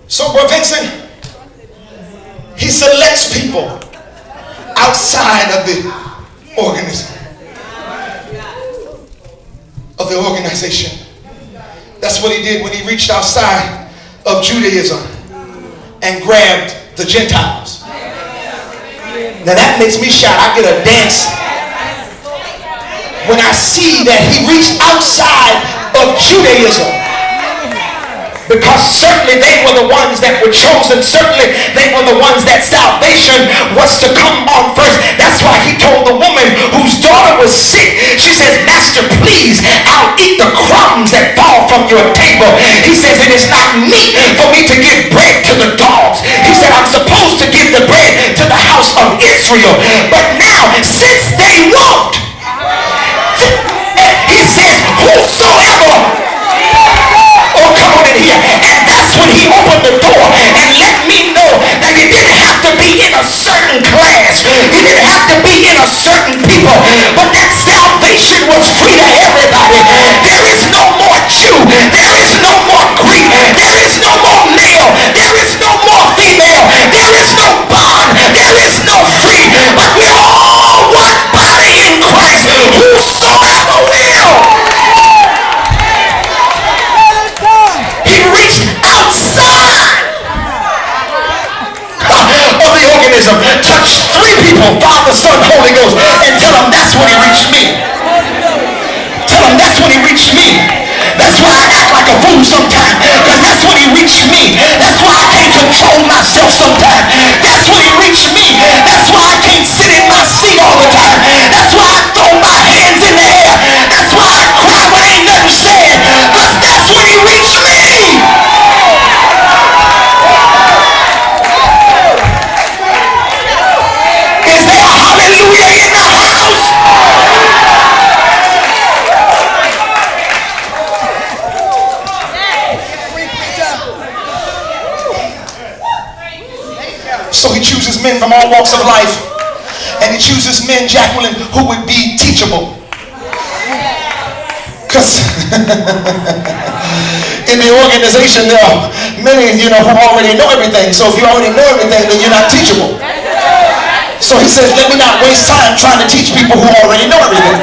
So, Brother Vincent, he selects people outside of the organism, of the organization. That's what he did when he reached outside of Judaism and grabbed the Gentiles. Now that makes me shout. I get a dance when I see that he reached outside of Judaism, because certainly they were the ones that were chosen. Certainly they were the ones that salvation was to come on first. That's why he told the woman whose daughter was sick, she says, Master, please, I'll eat the crumbs that fall from your table. He says, it is not meet for me to give bread to the dogs. He said, I'm supposed to give the bread to the house of Israel. But now, since they won't, he says, whosoever. Oh, come on in here. And that's when he opened the door and let me know that you didn't have to be in a certain class. You didn't have to be in a certain people. But that salvation was free to everybody. There is no more Jew. There is no more Greek. There is no more male. There is no more female. There is no bond. There is no free. But we're all one body in Christ. Whosoever will. Touch 3 people, Father, Son, Holy Ghost, and tell them that's when he reached me. Tell them that's when he reached me. That's why I act like a fool sometimes, because that's when he reached me. That's why I can't control myself sometimes. That's when he reached me. That's why I can't sit in my seat all the time. That's why I throw my hands in the air. That's why I cry when ain't nothing said, because that's when he reached me. Hallelujah in the house. So he chooses men from all walks of life, and he chooses men, Jacqueline, who would be teachable. Because in the organization there are many, who already know everything. So if you already know everything, then you're not teachable. So he says, let me not waste time trying to teach people who already know everything.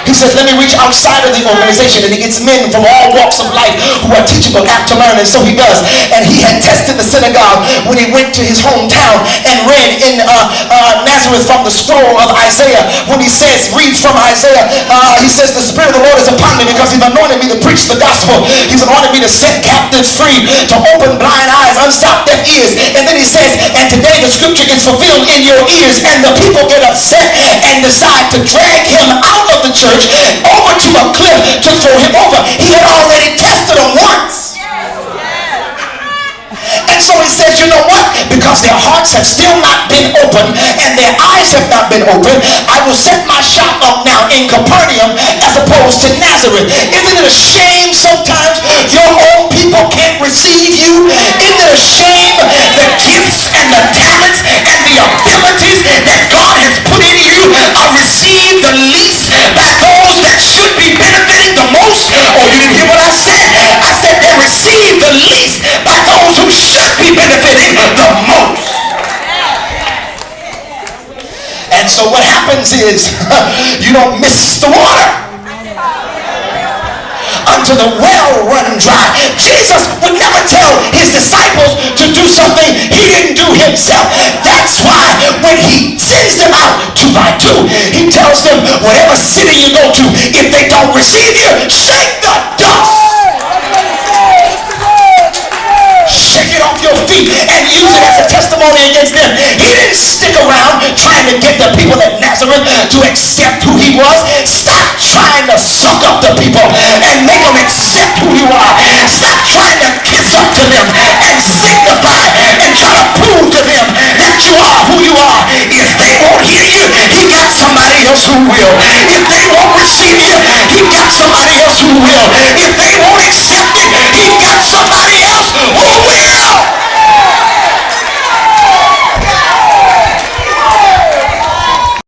He says, let me reach outside of the organization. And he gets men from all walks of life who are teachable, apt to learn. And so he does. And he had tested the synagogue when he went to his hometown and read in Nazareth from the scroll of Isiah. When he says, reads from Isiah, he says, the Spirit of the Lord is upon me because he's anointed me to preach the gospel. He's anointed me to set captives free, to open blind eyes, unstop deaf ears. And then he says, and today the scripture gets fulfilled in your ears. And the people get upset and decide to drag him out of the church over to a cliff to throw him over. He had already tested them once. And so he says, you know what? Because their hearts have still not been open and their eyes have not been open, I will set my shop up now in Capernaum as opposed to Nazareth. Isn't it a shame sometimes your own people can't receive you? Isn't it a shame the gifts and the talents and the abilities that God has put in you are received the least by those that should be benefiting the most? Oh, you didn't hear what I said? I said they receive the least by those who should be benefiting the most. And so what happens is you don't miss the water until the well run dry. Jesus would never tell his disciples to do something he didn't do himself. That's why when he sends them out 2 by 2, he tells them whatever city you go to, if they don't receive you, shake the dust. Shake it off your feet and use it as a testimony against them. He didn't stick around trying to get the people at Nazareth to accept who he was. Stop trying to suck up the people and make them accept who you are. Stop trying to kiss up to them and signify and try to prove to them that you are who you are. If they won't hear you, he got somebody else who will. If they won't receive you, he got somebody else who will. If they